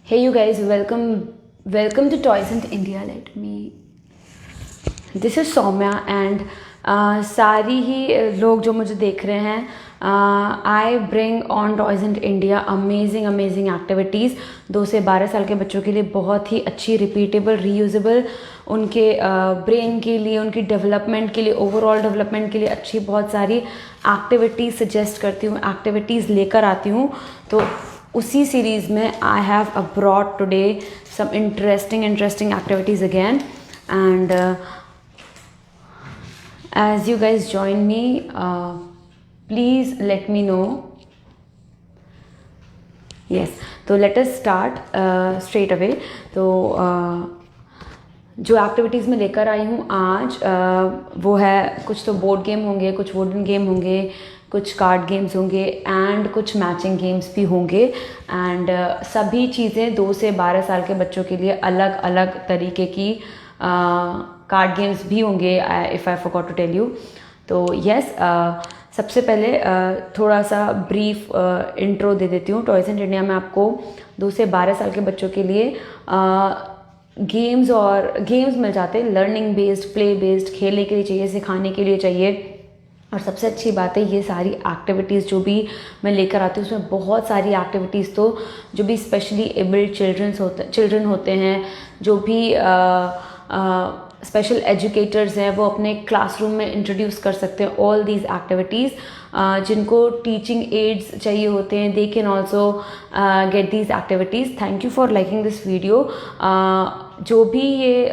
Hey you guys, welcome to Toys in India. This is Saumya and सारी ही लोग जो मुझे देख रहे हैं, I bring on toys in India amazing activities 2 से 12 साल के बच्चों के लिए, बहुत ही अच्छी, रिपीटेबल, रीयूजेबल, उनके ब्रेन के लिए, उनकी डेवलपमेंट के लिए, ओवरऑल डेवलपमेंट के लिए अच्छी बहुत सारी एक्टिविटीज़ सजेस्ट करती हूँ, एक्टिविटीज़ लेकर आती हूँ। तो उसी सीरीज़ में I have brought today some interesting activities again and as you guys join me, please let me know. Yes, तो let us start straight away. तो जो एक्टिविटीज़ मैं लेकर आई हूँ आज, वो है कुछ तो बोर्ड गेम होंगे, कुछ वुडन गेम होंगे, कुछ कार्ड गेम्स होंगे एंड कुछ मैचिंग गेम्स भी होंगे। एंड सभी चीज़ें 2 से 12 साल के बच्चों के लिए अलग अलग तरीके की कार्ड गेम्स भी होंगे, if I forgot to tell you. तो यस, सबसे पहले थोड़ा सा ब्रीफ इंट्रो दे देती हूँ। टॉयज़ इन इंडिया में आपको 2 से 12 साल के बच्चों के लिए गेम्स मिल जाते हैं, लर्निंग बेस्ड, प्ले बेस्ड, खेलने के लिए चाहिए, सिखाने के लिए चाहिए। और सबसे अच्छी बात है, ये सारी एक्टिविटीज़ जो भी मैं लेकर आती हूँ, उसमें बहुत सारी एक्टिविटीज़ तो जो भी स्पेशली एबल्ड चिल्ड्रन होते हैं, जो भी स्पेशल एजुकेटर्स हैं, वो अपने क्लासरूम में इंट्रोड्यूस कर सकते हैं ऑल दीज एक्टिविटीज़। जिनको टीचिंग एड्स चाहिए होते हैं, they can also get these activities. Thank you for liking this video. जो भी ये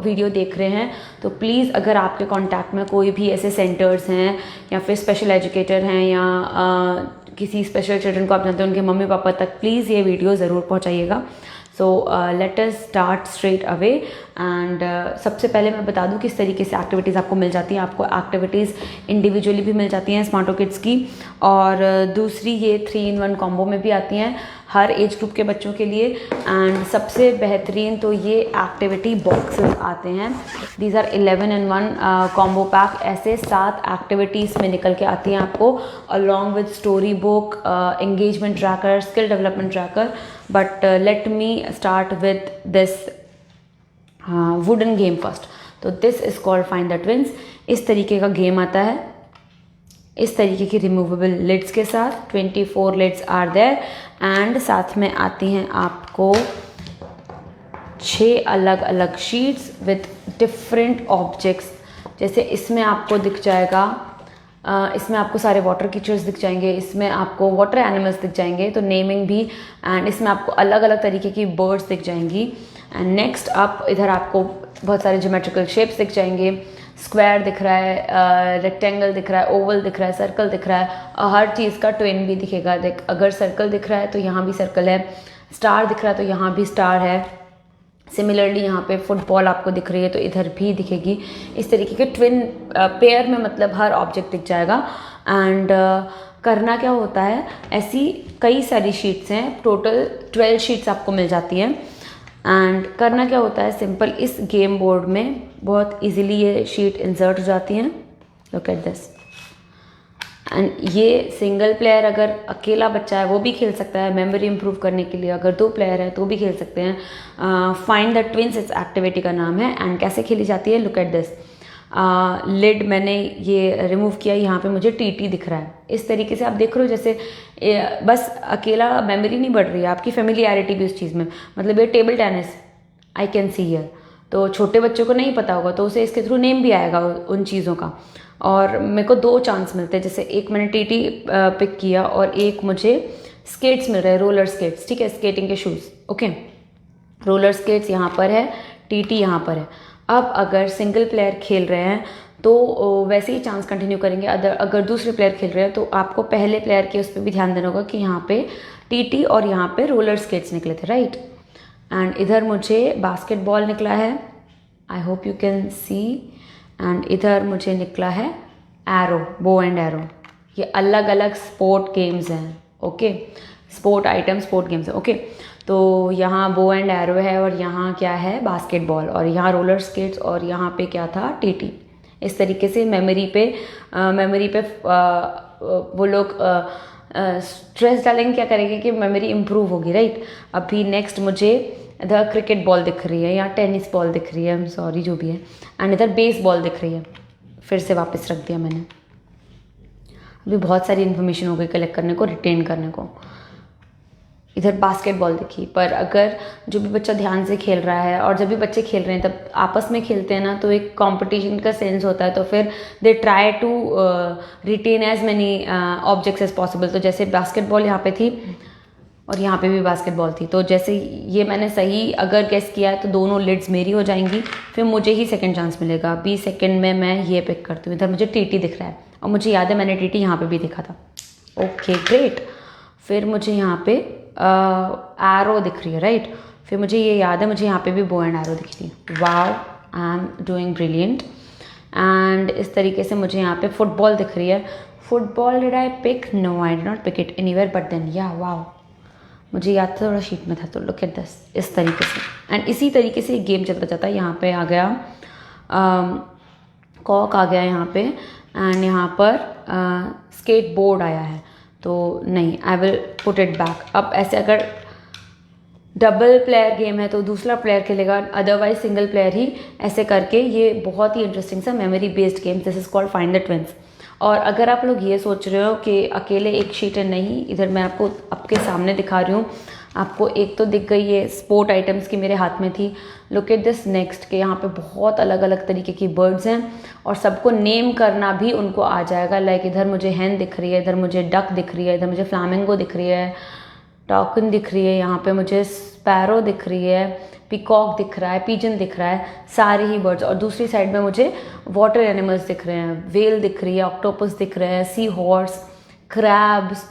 वीडियो देख रहे हैं, तो प्लीज़ अगर आपके कॉन्टैक्ट में कोई भी ऐसे सेंटर्स हैं या फिर स्पेशल एजुकेटर हैं या किसी स्पेशल चिल्ड्रन को आप जानते हैं, उनके मम्मी पापा तक प्लीज़ ये वीडियो ज़रूर पहुँचाइएगा। So let us start straight away and सबसे पहले मैं बता दूं किस तरीके से एक्टिविटीज़ आपको मिल जाती हैं। आपको एक्टिविटीज़ इंडिविजुअली भी मिल जाती हैं स्मार्टो किड्स की, और दूसरी ये 3-in-1 कॉम्बो में भी आती हैं हर एज ग्रुप के बच्चों के लिए। एंड सबसे बेहतरीन तो ये एक्टिविटी बॉक्सेस आते हैं। These are 11-in-1 combo pack. ऐसे 7 एक्टिविटीज़ में निकल के आती हैं आपको, along with story book, engagement tracker, skill development tracker. But let me start with this wooden game first. तो this is called find the twins. इस तरीके का गेम आता है, इस तरीके की रिमूवेबल लिड्स के साथ। 24 लिड्स आर देयर एंड साथ में आती हैं आपको 6 अलग अलग शीट्स विद डिफरेंट ऑब्जेक्ट्स। जैसे इसमें आपको दिख जाएगा, इसमें आपको सारे वाटर क्रीचर्स दिख जाएंगे, इसमें आपको वाटर एनिमल्स दिख जाएंगे, तो नेमिंग भी। एंड इसमें आपको अलग अलग तरीके की बर्ड्स दिख जाएंगी। एंड नेक्स्ट अप इधर आपको बहुत सारे ज्योमेट्रिकल शेप्स दिख जाएंगे। स्क्वायर दिख रहा है, रेक्टेंगल दिख रहा है, ओवल दिख रहा है, सर्कल दिख रहा है, हर चीज़ का ट्विन भी दिखेगा। अगर सर्कल दिख रहा है तो यहाँ भी सर्कल है, स्टार दिख रहा है तो यहाँ भी स्टार है। सिमिलरली यहाँ पे फुटबॉल आपको दिख रही है तो इधर भी दिखेगी। इस तरीके के ट्विन पेयर में मतलब हर ऑब्जेक्ट दिख जाएगा। एंड करना क्या होता है, ऐसी कई सारी शीट्स हैं, टोटल 12 शीट्स आपको मिल जाती हैं। एंड करना क्या होता है, सिंपल, इस गेम बोर्ड में बहुत इजीली ये शीट इंसर्ट हो जाती हैं। Look at this. एंड ये सिंगल प्लेयर, अगर अकेला बच्चा है वो भी खेल सकता है मेमोरी इंप्रूव करने के लिए। अगर 2 प्लेयर है तो भी खेल सकते हैं। फाइंड द ट्विंस इस एक्टिविटी का नाम है। एंड कैसे खेली जाती है, लुक एट दिस। लिड मैंने ये रिमूव किया, यहाँ पे मुझे टीटी दिख रहा है। इस तरीके से आप देख रहे हो, जैसे बस अकेला मेमोरी नहीं बढ़ रही है, आपकी फेमिलियरिटी भी उस चीज़ में। मतलब ये table tennis I can see here, तो छोटे बच्चों को नहीं पता होगा तो उसे इसके थ्रू नेम भी आएगा उन चीज़ों का। और मेरे को 2 चांस मिलते हैं, जैसे एक मैंने टीटी पिक किया और एक मुझे स्केट्स मिल रहे हैं, रोलर स्केट्स। ठीक है, स्केटिंग के शूज़। ओके, रोलर स्केट्स यहाँ पर है, टीटी यहाँ पर है। अब अगर सिंगल प्लेयर खेल रहे हैं तो वैसे ही चांस कंटिन्यू करेंगे। अगर दूसरे प्लेयर खेल रहे हैं तो आपको पहले प्लेयर के उस पर भी ध्यान देना होगा कि यहाँ पे टीटी और यहाँ पे रोलर स्केट्स निकले थे, राइट। एंड इधर मुझे बास्केटबॉल निकला है, I hope you can see. And इधर मुझे निकला है एरो, बो एंड एरो। ये अलग अलग स्पोर्ट गेम्स हैं, okay, sport item, sport games है, ओके। तो यहाँ बो एंड एरो है और यहाँ क्या है, बास्केटबॉल, और यहाँ रोलर स्केट्स, और यहाँ पे क्या था, टीटी। इस तरीके से मेमोरी पे वो लोग स्ट्रेस डालेंगे क्या करेंगे कि मेमोरी इंप्रूव होगी, राइट। अभी नेक्स्ट मुझे इधर क्रिकेट बॉल दिख रही है या टेनिस बॉल दिख रही है, आई एम सॉरी जो भी है, एंड इधर बेस बॉल दिख रही है, फिर से वापस रख दिया मैंने। अभी बहुत सारी इन्फॉर्मेशन हो गई कलेक्ट करने को, रिटेन करने को। इधर बास्केटबॉल दिखी, पर अगर जो भी बच्चा ध्यान से खेल रहा है, और जब भी बच्चे खेल रहे हैं तब आपस में खेलते हैं ना, तो एक कंपटीशन का सेंस होता है, तो फिर they try to retain as many objects as possible. तो जैसे बास्केटबॉल यहाँ पे थी और यहाँ पे भी बास्केटबॉल थी, तो जैसे ये मैंने सही अगर गेस किया है तो दोनों लिड्स मेरी हो जाएंगी, फिर मुझे ही सेकंड चांस मिलेगा। 20 सेकंड में मैं ये पिक करती हूँ। इधर मुझे टीटी दिख रहा है और मुझे याद है मैंने टीटी यहाँ पे भी देखा था। Okay great. फिर मुझे यहाँ पे एरो दिख रही है, राइट। फिर मुझे ये याद है मुझे यहाँ पे भी बो एंड एरो दिखी थी। Wow, I am doing brilliant. And इस तरीके से मुझे यहाँ पे फुटबॉल दिख रही है। Football did I pick? No, I did not pick it anywhere, but then yeah wow, मुझे याद था, थोड़ा शीट में था, तो लुक एट दिस, इस तरीके से। एंड इसी तरीके से गेम चलता जाता है। यहाँ पे आ गया कॉक आ गया यहाँ पे, एंड यहाँ पर स्केट बोर्ड आया है, तो नहीं, I will put it back. अब ऐसे अगर डबल प्लेयर गेम है तो दूसरा प्लेयर खेलेगा, अदरवाइज सिंगल प्लेयर ही, ऐसे करके ये बहुत ही इंटरेस्टिंग सा memory based game, this is called find the twins. और अगर आप लोग ये सोच रहे हो कि अकेले एक शीट है, नहीं, इधर मैं आपको आपके सामने दिखा रही हूँ। आपको एक तो दिख गई ये स्पोर्ट आइटम्स की मेरे हाथ में थी। लुक एट दिस नेक्स्ट, के यहाँ पे बहुत अलग अलग तरीके की बर्ड्स हैं और सबको नेम करना भी उनको आ जाएगा। लाइक इधर मुझे हैन दिख रही है, इधर मुझे डक दिख रही है, इधर मुझे फ्लामिंगो दिख रही है, टॉकन दिख रही है, यहाँ पे मुझे स्पैरो दिख रही है, पिकॉक दिख रहा है, पिजन दिख रहा है, सारे ही बर्ड्स। और दूसरी साइड में मुझे वाटर एनिमल्स दिख रहे हैं, वेल दिख रही है, ऑक्टोपस दिख रहे हैं, sea horse, crabs,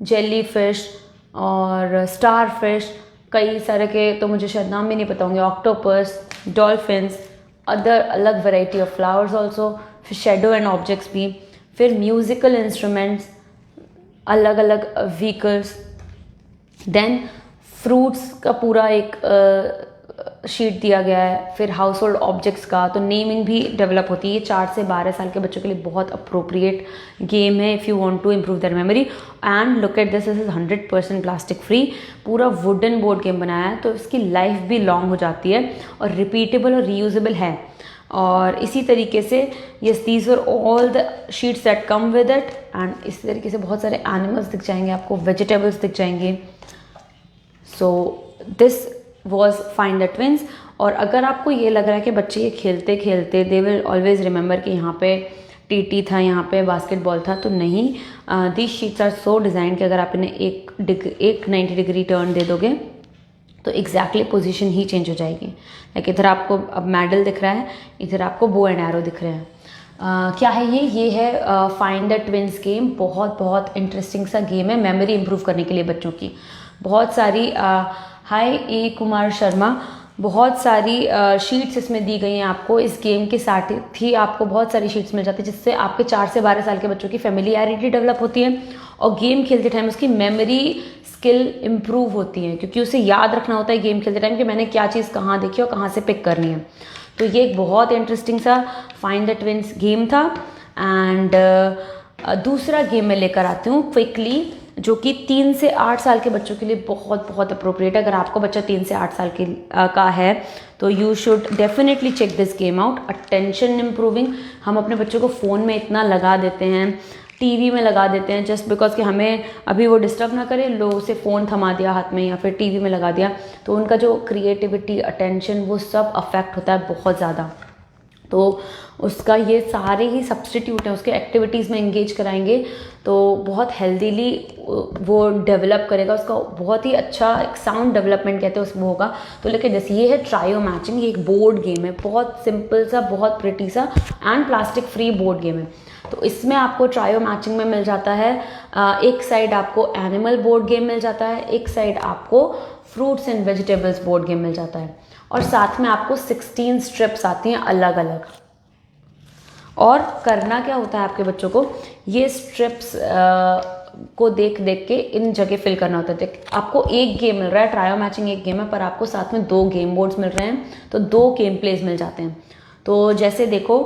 jelly fish और स्टार फिश, कई सारे के तो मुझे शायद नाम भी नहीं पता होंगे, ऑक्टोपस, डॉल्फिन्स, अदर अलग वेराइटी ऑफ फ्लावर्स ऑल्सो, फिर शेडो एंड ऑब्जेक्ट्स भी, फिर म्यूजिकल इंस्ट्रूमेंट्स, अलग अलग व्हीकल्स, देन फ्रूट्स का पूरा एक शीट दिया गया है, फिर हाउस होल्ड ऑब्जेक्ट्स का, तो नेमिंग भी डेवलप होती है। ये 4 से 12 साल के बच्चों के लिए बहुत अप्रोप्रिएट गेम है if you want to improve their memory. And look at this, is 100% plastic free, पूरा वुडन बोर्ड गेम बनाया है, तो इसकी लाइफ भी लॉन्ग हो जाती है और रिपीटेबल और रीयूजेबल है। और इसी तरीके से yes, these are all the sheets that come with it. And इसी तरीके से बहुत सारे एनिमल्स दिख जाएंगे आपको, वेजिटेबल्स दिख जाएंगे। So this was find the twins. और अगर आपको ये लग रहा है कि बच्चे ये खेलते खेलते दे विल ऑलवेज रिमेंबर कि यहाँ पे टीटी था, यहाँ पे बास्केटबॉल था, तो नहीं, this sheets are so design कि अगर आप इन्हें एक 90 डिग्री टर्न दे दोगे तो एग्जैक्टली पोजीशन ही चेंज हो जाएगी। लाइक इधर आपको अब मेडल दिख रहा है, इधर आपको बो एंड एरो दिख रहे हैं। क्या है ये है फाइंड द ट्विंस गेम। बहुत बहुत इंटरेस्टिंग सा गेम है मेमोरी इंप्रूव करने के लिए बच्चों की। बहुत सारी हाय ए कुमार शर्मा, बहुत सारी शीट्स इसमें दी गई हैं आपको। इस गेम के साथ ही आपको बहुत सारी शीट्स मिल जाती है जिससे आपके 4 से 12 साल के बच्चों की फेमिलियरिटी डेवलप होती है और गेम खेलते टाइम उसकी मेमोरी स्किल इंप्रूव होती है, क्योंकि उसे याद रखना होता है गेम खेलते टाइम कि मैंने क्या चीज़ कहाँ देखी और कहाँ से पिक करनी है। तो ये एक बहुत इंटरेस्टिंग सा फाइंड द ट्विंस गेम था। एंड दूसरा गेम मैं लेकर आती हूँ क्विकली, जो कि 3 से 8 साल के बच्चों के लिए बहुत बहुत अप्रोप्रिएट है। अगर आपको बच्चा 3 से 8 साल का है तो you should definitely check this game out. Attention improving. हम अपने बच्चों को फ़ोन में इतना लगा देते हैं, टीवी में लगा देते हैं जस्ट बिकॉज कि हमें अभी वो डिस्टर्ब ना करे, लो उसे फ़ोन थमा दिया हाथ में या फिर टीवी में लगा दिया, तो उनका जो क्रिएटिविटी, अटेंशन, वो सब अफेक्ट होता है बहुत ज़्यादा। तो उसका ये सारे ही सब्सटीट्यूट हैं, उसके एक्टिविटीज़ में इंगेज कराएंगे तो बहुत हेल्दीली वो डेवलप करेगा, उसका बहुत ही अच्छा एक साउंड डेवलपमेंट कहते हैं उसमें होगा। तो लेकिन जैसे ये है ट्रायो मैचिंग, ये एक बोर्ड गेम है, बहुत सिंपल सा, बहुत प्रिटी सा and plastic free board game है। तो इसमें आपको ट्रायो मैचिंग में मिल जाता है, एक साइड आपको एनिमल बोर्ड गेम मिल जाता है, एक साइड आपको fruits and vegetables board game मिल जाता है, और साथ में आपको 16 स्ट्रिप्स आती हैं अलग अलग। और करना क्या होता है आपके बच्चों को, ये स्ट्रिप्स को देख देख के इन जगह फिल करना होता है। आपको एक गेम मिल रहा है, ट्रायो मैचिंग एक गेम है, पर आपको साथ में 2 गेम बोर्ड्स मिल रहे हैं, तो 2 गेम प्लेज मिल जाते हैं। तो जैसे देखो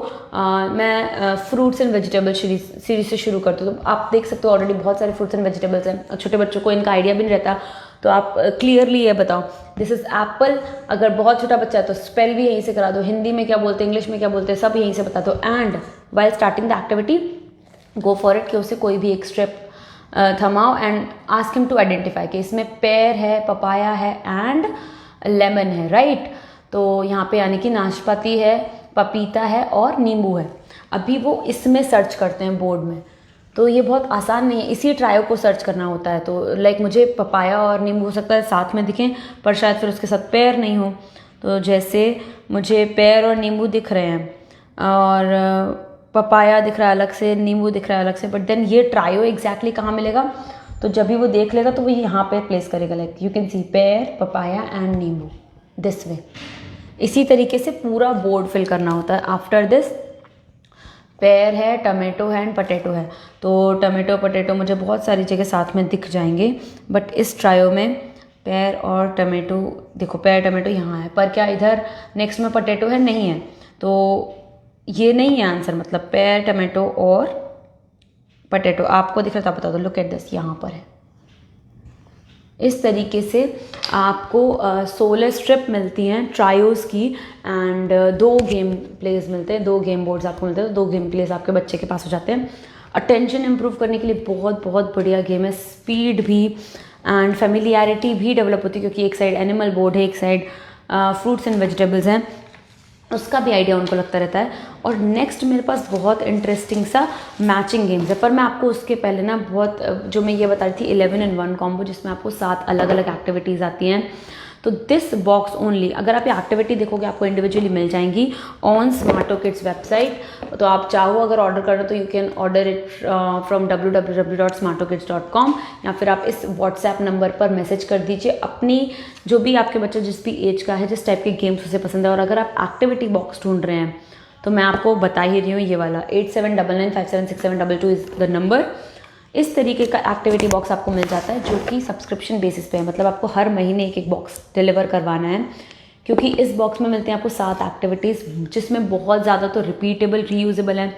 मैं फ्रूट्स एंड वेजिटेबल सीरीज से शुरू करती हूँ। तो आप देख सकते हो ऑलरेडी बहुत सारे फ्रूट्स एंड वेजिटेबल्स हैं और छोटे बच्चों को इनका आइडिया भी नहीं रहता, तो आप क्लियरली ये बताओ दिस इज़ एप्पल। अगर बहुत छोटा बच्चा है तो स्पेल भी यहीं से करा दो, हिंदी में क्या बोलते हैं, इंग्लिश में क्या बोलते हैं, सब यहीं से बता दो। And while starting the activity go for it, कि उसे कोई भी एक स्टेप थमाओ and ask him to identify कि इसमें पेयर है, पपाया है एंड लेमन है, राइट। तो यहाँ पे यानी कि नाशपाती है, पपीता है और नींबू है। अभी वो इसमें सर्च करते हैं बोर्ड में, तो ये बहुत आसान नहीं है, इसी ट्रायो को सर्च करना होता है। तो लाइक मुझे पपाया और नींबू हो सकता है साथ में दिखें, पर शायद फिर उसके साथ पेयर नहीं हो। तो जैसे मुझे पेयर और नींबू दिख रहे हैं और पपाया दिख रहा है अलग से, नींबू दिख रहा है अलग से, बट देन ये ट्रायो एग्जैक्टली कहाँ मिलेगा, तो जब भी वो देख लेगा तो वो यहाँ पे प्लेस करेगा। Like you can see pair, papaya and नींबू, दिस वे। इसी तरीके से पूरा बोर्ड फिल करना होता है। आफ्टर दिस पेयर है, टमाटो है एंड पटेटो है। तो टमाटो पटेटो मुझे बहुत सारी जगह साथ में दिख जाएंगे, बट इस ट्रायो में पेयर और टमाटो, देखो पेयर टमाटो यहाँ है, पर क्या इधर नेक्स्ट में पटेटो है, नहीं है। तो ये नहीं है आंसर, मतलब पेयर टमाटो और पटेटो आपको दिख रहा था, बता दो। लुक एट दिस, यहाँ पर है। इस तरीके से आपको 16 स्ट्रिप मिलती हैं ट्रायोस की एंड 2 गेम प्लेस मिलते हैं, 2 गेम बोर्ड्स आपको मिलते हैं, तो 2 गेम प्लेस आपके बच्चे के पास हो जाते हैं। अटेंशन इम्प्रूव करने के लिए बहुत बहुत बढ़िया गेम है। स्पीड भी एंड फेमिलियरिटी भी डेवलप होती है, क्योंकि एक साइड एनिमल बोर्ड है, एक साइड फ्रूट्स एंड वेजिटेबल्स हैं, उसका भी आइडिया उनको लगता रहता है। और नेक्स्ट मेरे पास बहुत इंटरेस्टिंग सा मैचिंग गेम्स है, पर मैं आपको उसके पहले ना बहुत जो मैं ये बता रही थी 11 in 1 कॉम्बो, जिसमें आपको 7 अलग अलग एक्टिविटीज़ आती हैं। तो दिस बॉक्स ओनली, अगर आप ये एक्टिविटी देखोगे आपको इंडिविजुअली मिल जाएंगी ऑन स्मार्टो किड्स वेबसाइट। तो आप चाहो अगर ऑर्डर करना तो you can order it from www.smartokids.com, या फिर आप इस व्हाट्सएप नंबर पर मैसेज कर दीजिए अपनी जो भी आपके बच्चे जिस भी एज का है, जिस टाइप के गेम्स उसे पसंद है। और अगर आप एक्टिविटी बॉक्स ढूंढ रहे हैं तो मैं आपको बता ही रही हूँ, ये वाला 8799576722 इज़ द नंबर। इस तरीके का एक्टिविटी बॉक्स आपको मिल जाता है, जो कि सब्सक्रिप्शन बेसिस पे है, मतलब आपको हर महीने एक बॉक्स डिलीवर करवाना है। क्योंकि इस बॉक्स में मिलते हैं आपको 7 एक्टिविटीज़, जिसमें बहुत ज़्यादा तो रिपीटेबल, रीयूजेबल हैं,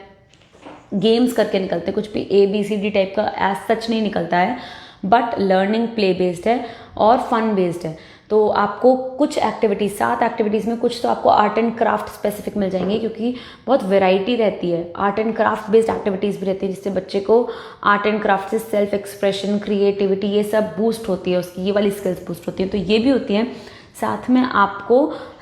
गेम्स करके निकलते हैं, कुछ भी ABCD टाइप का एज सच नहीं निकलता है, बट लर्निंग प्ले बेस्ड है और फन बेस्ड है। तो आपको कुछ एक्टिविटीज़, 7 एक्टिविटीज़ में कुछ तो आपको आर्ट एंड क्राफ्ट स्पेसिफिक मिल जाएंगे, क्योंकि बहुत वैरायटी रहती है। Art and craft based activities भी रहती है, जिससे बच्चे को आर्ट एंड क्राफ्ट से सेल्फ एक्सप्रेशन, क्रिएटिविटी, ये सब बूस्ट होती है, उसकी ये वाली स्किल्स बूस्ट होती हैं। तो ये भी होती हैं। साथ में आपको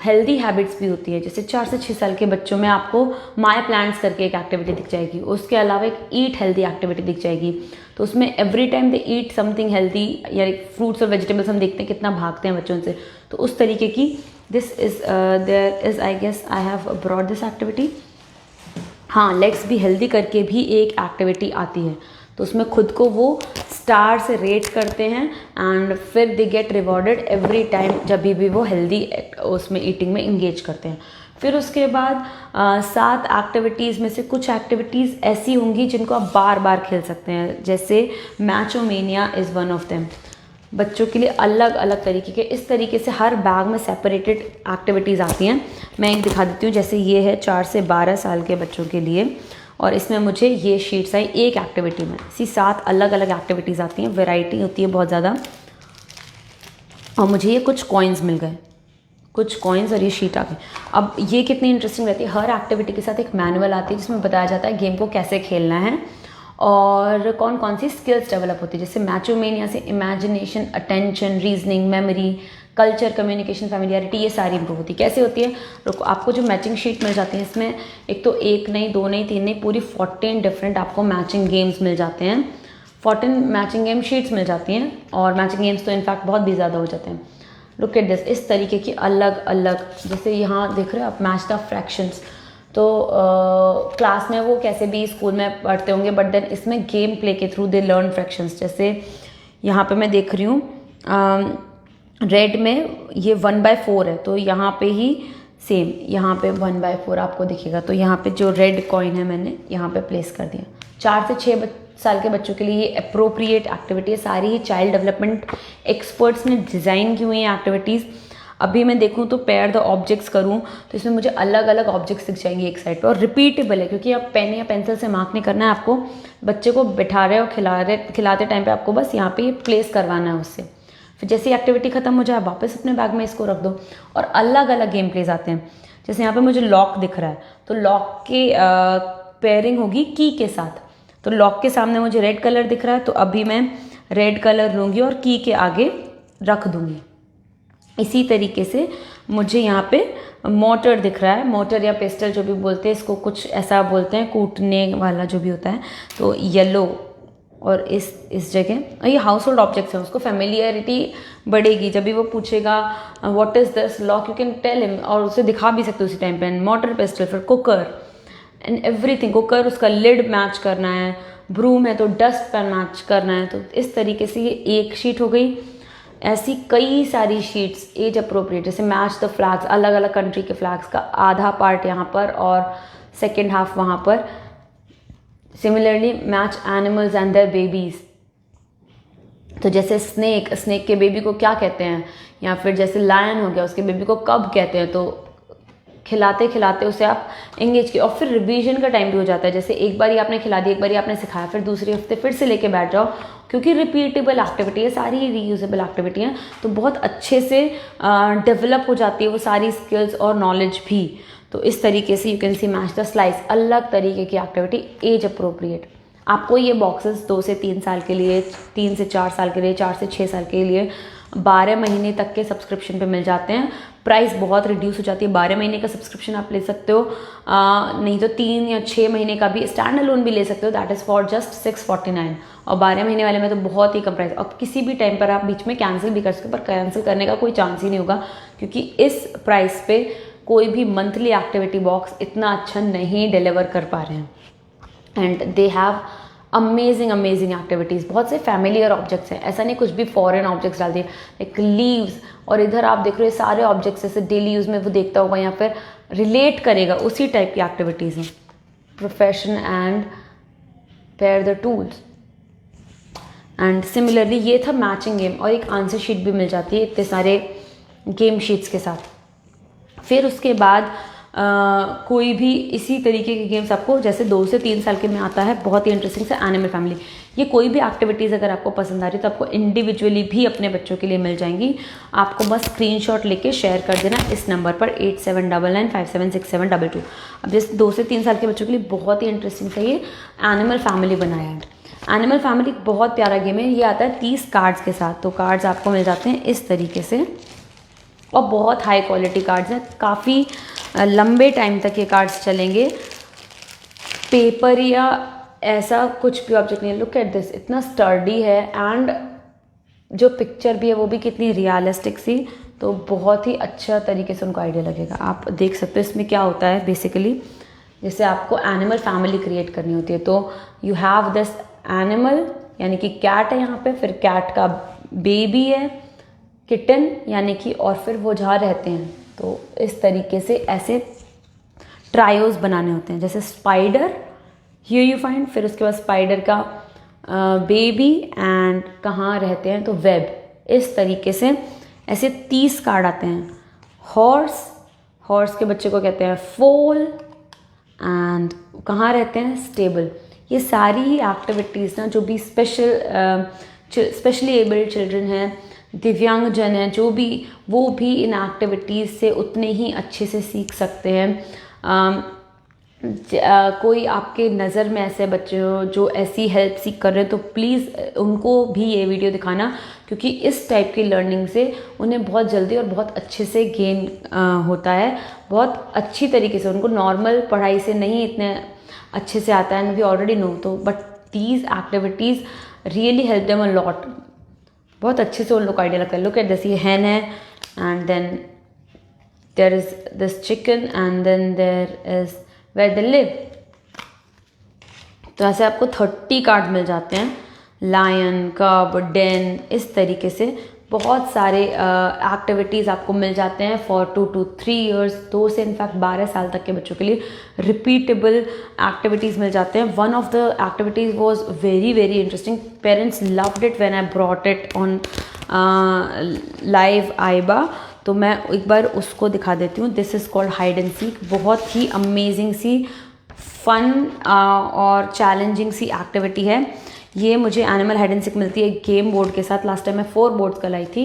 हेल्दी हैबिट्स भी होती है, जैसे 4 से 6 साल के बच्चों में आपको माय प्लांट्स करके एक एक्टिविटी दिख जाएगी। उसके अलावा एक ईट हेल्दी एक्टिविटी दिख जाएगी। तो उसमें एवरी टाइम दे ईट समथिंग हेल्दी, या फ्रूट्स और वेजिटेबल्स हम देखते हैं कितना भागते हैं बच्चों से, तो उस तरीके की this is there is, I guess I have brought this activity. हाँ, लेग्स भी हेल्दी करके भी एक एक्टिविटी आती है, तो उसमें खुद को वो स्टार से रेट करते हैं एंड फिर they get rewarded every time जब भी वो हेल्दी उसमें ईटिंग में इंगेज करते हैं। फिर उसके बाद 7 एक्टिविटीज़ में से कुछ एक्टिविटीज़ ऐसी होंगी जिनको आप बार बार खेल सकते हैं, जैसे मैचोमेनिया इज़ वन ऑफ देम। बच्चों के लिए अलग अलग तरीके के, इस तरीके से हर बैग में सेपरेटेड एक्टिविटीज़ आती हैं। मैं एक दिखा देती हूँ, जैसे ये है 4 से 12 साल के बच्चों के लिए, और इसमें मुझे ये शीट्स आई एक एक्टिविटी में। इसी 7 अलग अलग एक्टिविटीज़ आती हैं, वैरायटी होती है बहुत ज़्यादा। और मुझे ये कुछ कॉइन्स मिल गए, कुछ कॉइन्स और ये शीट आ गई। अब ये कितनी इंटरेस्टिंग रहती है, हर एक्टिविटी के साथ एक मैनुअल आती है जिसमें बताया जाता है गेम को कैसे खेलना है और कौन कौन सी स्किल्स डेवलप होती है। जैसे मैचोमेनिया से imagination, attention, reasoning, memory, culture, communication, familiarity, ये सारी इंप्रूव होती है। कैसे होती है, रुको, आपको जो मैचिंग शीट मिल जाती है इसमें एक तो 1 नहीं, 2 नहीं, 3 नहीं, पूरी 14 डिफरेंट आपको मैचिंग गेम्स मिल जाते हैं। 14 मैचिंग गेम शीट्स मिल जाती हैं, और मैचिंग गेम्स तो इनफैक्ट बहुत भी ज़्यादा हो जाते हैं। लुक एट दिस, इस तरीके की अलग अलग, जैसे यहाँ देख रहे हो आप, मैच द फ्रैक्शंस। तो क्लास में वो कैसे भी स्कूल में पढ़ते होंगे, बट देन इसमें गेम प्ले के थ्रू दे लर्न फ्रैक्शंस। जैसे यहाँ पे मैं देख रही हूँ रेड में ये 1/4 है, तो यहाँ पे ही सेम यहाँ पे 1/4 आपको दिखेगा। तो यहाँ पे जो रेड कॉइन है मैंने यहाँ पे प्लेस कर दिया। 4 से 6 साल के बच्चों के लिए ये अप्रोप्रिएट एक्टिविटी है, सारी ही चाइल्ड डेवलपमेंट एक्सपर्ट्स ने डिज़ाइन की हुई हैं एक्टिविटीज़। अभी मैं देखूँ तो पेयर द ऑब्जेक्ट्स करूँ तो इसमें मुझे अलग अलग ऑब्जेक्ट्स दिख जाएंगे एक साइड पर, और रिपीटेबल है क्योंकि आप पेन या पेंसिल से मार्क नहीं करना है आपको, बच्चे को बिठा रहे और खिलाते टाइम पे आपको बस यहाँ पे ये प्लेस करवाना है उससे। फिर जैसे एक्टिविटी खत्म हो जाए वापस अपने बैग में इसको रख दो, और अलग अलग गेम प्लेज आते हैं। जैसे यहाँ पे मुझे लॉक दिख रहा है तो लॉक की पेयरिंग होगी की के साथ, तो लॉक के सामने मुझे रेड कलर दिख रहा है तो अभी मैं रेड कलर लूँगी और की के आगे रख दूँगी। इसी तरीके से मुझे यहाँ पे मोटर दिख रहा है, मोटर या पिस्टल जो भी बोलते हैं इसको, कुछ ऐसा बोलते हैं कूटने वाला जो भी होता है, तो येलो, और इस जगह ये हाउस होल्ड ऑब्जेक्ट्स हैं, उसको फेमिलियरिटी बढ़ेगी। जब भी वो पूछेगा what is this lock you can tell him, और उसे दिखा भी सकते हो उसी टाइम पे। मोटर पिस्टल, फिर कुकर एंड एवरीथिंग, कुकर उसका लिड मैच करना है, ब्रूम है तो डस्ट पैन मैच करना है। तो इस तरीके से ये एक शीट हो गई। ऐसी कई सारी शीट्स एज अप्रोप्रिएट, जैसे मैच द फ्लैग्स, अलग अलग कंट्री के फ्लैग्स का आधा पार्ट यहाँ पर और सेकेंड हाफ वहाँ पर। Similarly match animals and there babies, तो जैसे स्नेक के बेबी को क्या कहते हैं, या फिर जैसे लायन हो गया उसके बेबी को कब कहते हैं। तो खिलाते खिलाते उसे आप एंगेज किए, और फिर रिवीजन का टाइम भी हो जाता है। जैसे एक बार आपने खिला दिया, एक बार आपने सिखाया, फिर दूसरे हफ्ते फिर से लेके बैठ जाओ, क्योंकि रिपीटेबल एक्टिविटी है, सारी रीयूजेबल एक्टिविटी हैं, तो बहुत अच्छे से डेवलप हो जाती है वो सारी स्किल्स और नॉलेज भी। तो इस तरीके से you can see match the slice, अलग तरीके की एक्टिविटी एज अप्रोप्रिएट। आपको ये बॉक्सेस 2 से 3 साल के लिए, 3 से 4 साल के लिए, 4 से 6 साल के लिए 12 महीने तक के सब्सक्रिप्शन पे मिल जाते हैं। प्राइस बहुत रिड्यूस हो जाती है, 12 महीने का सब्सक्रिप्शन आप ले सकते हो, नहीं तो 3 या 6 महीने का भी स्टैंड अलोन भी ले सकते हो, दैट इज़ फॉर जस्ट 649। और 12 महीने वाले में तो बहुत ही कम प्राइस, और किसी भी टाइम पर आप बीच में कैंसिल भी कर सकते हो, पर कैंसिल करने का कोई चांस ही नहीं होगा, क्योंकि इस प्राइस पे कोई भी मंथली एक्टिविटी बॉक्स इतना अच्छा नहीं डिलीवर कर पा रहे हैं। And they have amazing activities, बहुत से फैमिलियर ऑब्जेक्ट्स हैं, ऐसा नहीं कुछ भी फॉरेन ऑब्जेक्ट्स डाल दिए, लाइक लीव्स, और इधर आप देख रहे हो सारे ऑब्जेक्ट्स जैसे डेली यूज़ में वो देखता होगा या फिर रिलेट करेगा, उसी टाइप की एक्टिविटीज़ हैं। Profession and pair the tools. And similarly ये था मैचिंग गेम, और एक आंसर शीट भी मिल जाती है इतने सारे गेम शीट्स के साथ। फिर उसके बाद कोई भी इसी तरीके के गेम्स आपको जैसे 2 से 3 साल के में आता है, बहुत ही इंटरेस्टिंग से एनिमल फैमिली। ये कोई भी एक्टिविटीज़ अगर आपको पसंद आ रही है तो आपको इंडिविजुअली भी अपने बच्चों के लिए मिल जाएंगी। आपको बस स्क्रीनशॉट लेके शेयर कर देना इस नंबर पर 8799576722। अब जैसे 2 से 3 साल के बच्चों के लिए बहुत ही इंटरेस्टिंग सा ये एनिमल फैमिली बनाया है। एनिमल फैमिली बहुत प्यारा गेम है, ये आता है 30 कार्ड्स के साथ। तो कार्ड्स आपको मिल जाते हैं इस तरीके से, और बहुत हाई क्वालिटी कार्ड्स हैं, काफ़ी लंबे टाइम तक ये कार्ड्स चलेंगे। पेपर या ऐसा कुछ भी ऑब्जेक्ट नहीं है। लुक एट दिस, इतना स्टर्डी है, एंड जो पिक्चर भी है वो भी कितनी रियलिस्टिक सी, तो बहुत ही अच्छा तरीके से उनको आइडिया लगेगा। आप देख सकते हो इसमें क्या होता है बेसिकली, जैसे आपको एनिमल फैमिली क्रिएट करनी होती है, तो यू हैव दिस एनिमल यानी कि कैट है यहाँ पे, फिर कैट का बेबी है किटन यानी कि, और फिर वो जहाँ रहते हैं। तो इस तरीके से ऐसे ट्रायोज बनाने होते हैं, जैसे स्पाइडर हियर यू फाइंड, फिर उसके बाद स्पाइडर का बेबी एंड कहाँ रहते हैं तो वेब। इस तरीके से ऐसे 30 कार्ड आते हैं। हॉर्स के बच्चे को कहते हैं फोल, एंड कहाँ रहते हैं स्टेबल। ये सारी ही एक्टिविटीज़ ना जो भी स्पेशली एबल्ड चिल्ड्रन हैं, दिव्यांगजन हैं, जो भी, वो भी इन एक्टिविटीज़ से उतने ही अच्छे से सीख सकते हैं। कोई आपके नज़र में ऐसे बच्चे हो जो ऐसी हेल्प सीख कर रहे हैं तो प्लीज़ उनको भी ये वीडियो दिखाना, क्योंकि इस टाइप की लर्निंग से उन्हें बहुत जल्दी और बहुत अच्छे से गेन होता है, बहुत अच्छी तरीके से। उनको नॉर्मल पढ़ाई से नहीं इतने अच्छे से आता है, वी ऑलरेडी नो, तो but these activities really help them a lot. बहुत अच्छे से उन लोग को आइडिया लगता है। लुक एट दिस, ये हैन है, and then there is this chicken, and then there is where they live. तो ऐसे आपको 30 कार्ड मिल जाते हैं, लायन, कब, डेन, इस तरीके से बहुत सारे एक्टिविटीज़ आपको मिल जाते हैं फॉर 2 to 3 years, 2 से इनफैक्ट 12 साल तक के बच्चों के लिए रिपीटेबल एक्टिविटीज़ मिल जाते हैं। One of the activities was very very interesting, parents loved it when I brought it on live आइबा। तो मैं एक बार उसको दिखा देती हूँ। This is called hide and seek. बहुत ही अमेजिंग सी फन और चैलेंजिंग सी एक्टिविटी है। ये मुझे एनिमल हाइड एंड सीक मिलती है गेम बोर्ड के साथ। लास्ट टाइम मैं 4 बोर्ड्स का लाई थी,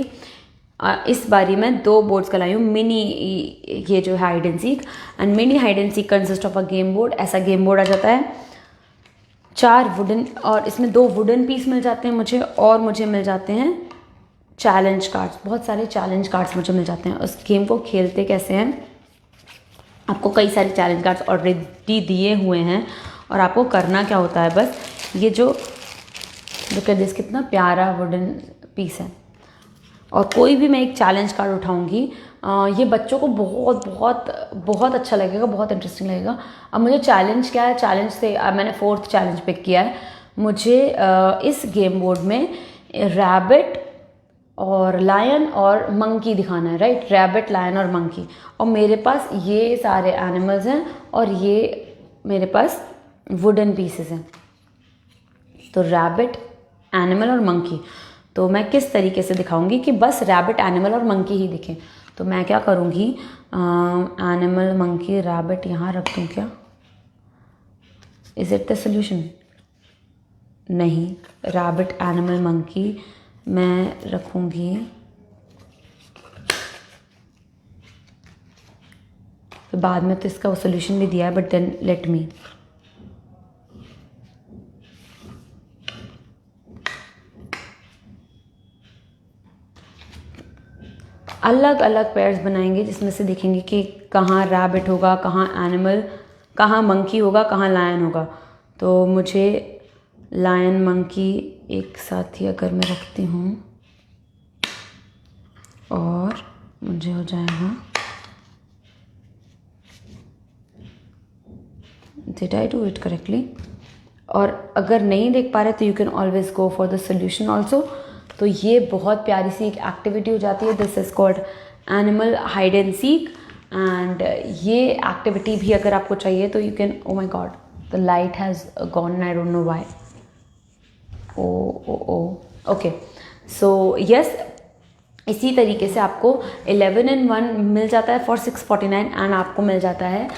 इस बारी मैं 2 बोर्ड्स का लाई हूँ मिनी, ये जो है hide and seek. And mini hide and seek consist of a game board. ऐसा गेम बोर्ड आ जाता है, 4 वुडन, और इसमें 2 वुडन पीस मिल जाते हैं मुझे, और मुझे मिल जाते हैं चैलेंज कार्ड्स। बहुत सारे चैलेंज कार्ड्स मुझे मिल जाते हैं। उस गेम को खेलते कैसे हैं, आपको कई सारे चैलेंज कार्ड्स ऑलरेडी दिए हुए हैं, और आपको करना क्या होता है, बस ये जो लुक एट दिस, कितना प्यारा वुडन पीस है। और कोई भी मैं एक चैलेंज कार्ड उठाऊंगी, ये बच्चों को बहुत बहुत बहुत अच्छा लगेगा, बहुत इंटरेस्टिंग लगेगा। अब मुझे चैलेंज क्या है, चैलेंज से मैंने 4th चैलेंज पिक किया है। मुझे इस गेम बोर्ड में रैबिट और लायन और मंकी दिखाना है, राइट। रैबिट, लायन और मंकी, और मेरे पास ये सारे एनिमल्स हैं, और ये मेरे पास वुडन पीसेस हैं। तो रैबिट, एनिमल और मंकी, तो मैं किस तरीके से दिखाऊंगी कि बस रैबिट, एनिमल और मंकी ही दिखे। तो मैं क्या करूँगी, एनिमल, मंकी, रैबिट यहाँ रख दूँ क्या? Is it the solution? नहीं, रैबिट, एनिमल, मंकी मैं रखूँगी। तो बाद में तो इसका सोल्यूशन भी दिया है, बट देन लेट मी, अलग अलग पेयर्स बनाएंगे, जिसमें से देखेंगे कि कहाँ रैबिट होगा, कहाँ एनिमल, कहाँ मंकी होगा, कहाँ लायन होगा। तो मुझे लायन, मंकी एक साथ ही अगर मैं रखती हूँ, और मुझे हो जाएगा, did I do it correctly? और अगर नहीं देख पा रहे तो you can always go for the solution also. तो ये बहुत प्यारी सी एक एक्टिविटी हो जाती है। This is called animal hide and seek. And ये एक्टिविटी भी अगर आपको चाहिए तो you can, oh my god, the light has gone, I don't know why. Okay, so yes, इसी तरीके से आपको 11 in 1 मिल जाता है फॉर 649, एंड आपको मिल जाता है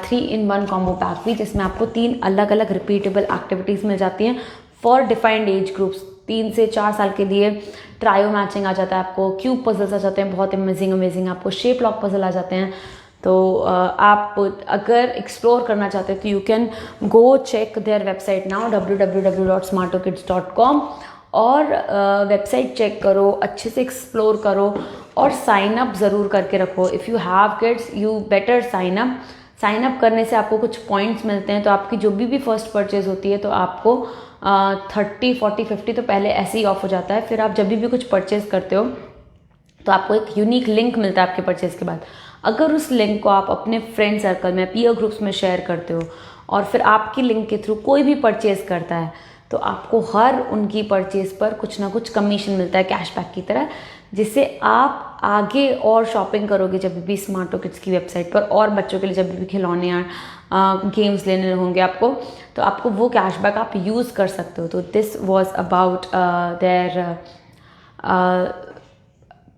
3 in 1 कॉम्बो पैक भी, जिसमें आपको 3 अलग अलग रिपीटेबल एक्टिविटीज़ मिल जाती हैं फॉर डिफाइंड एज ग्रुप्स। 3 से 4 साल के लिए ट्रायो मैचिंग आ जाता है, आपको क्यूब पजल्स आ जाते हैं, बहुत अमेजिंग, आपको शेप लॉक पजल आ जाते हैं। तो आप अगर एक्सप्लोर करना चाहते हैं तो you can go check their website now, www.smartokids.com, और वेबसाइट चेक करो, अच्छे से एक्सप्लोर करो, और साइन अप ज़रूर करके रखो। If you have kids, you better sign up. Sign up करने से आपको कुछ पॉइंट्स मिलते हैं, तो आपकी जो भी फर्स्ट परचेज होती है तो आपको 30, 40, 50 तो पहले ऐसे ही ऑफ हो जाता है। फिर आप जब भी कुछ परचेज करते हो तो आपको एक यूनिक लिंक मिलता है आपके परचेज के बाद। अगर उस लिंक को आप अपने फ्रेंड सर्कल में, पीयर ग्रुप्स में शेयर करते हो, और फिर आपकी लिंक के थ्रू कोई भी परचेज करता है, तो आपको हर उनकी परचेज पर कुछ ना कुछ कमीशन मिलता है कैशबैक की तरह, जिससे आप आगे और शॉपिंग करोगे जब भी स्मार्टो किड्स की वेबसाइट पर, और बच्चों के लिए जब भी खिलौने या गेम्स लेने होंगे आपको, तो आपको वो कैशबैक आप यूज़ कर सकते हो। तो this was about their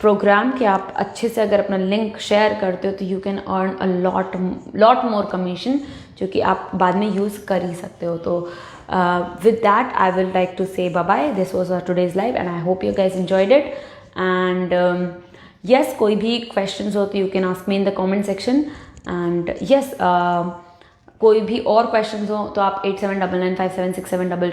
program कि आप अच्छे से अगर अपना लिंक शेयर करते हो तो you can earn a lot more commission, जो कि आप बाद में यूज़ कर ही सकते हो। तो with that I will like to say bye bye. This was our today's live and I hope you guys enjoyed it. And yes, कोई भी questions हो तो you can ask me in the comment section. And yes, कोई भी और questions हो तो आप 87995767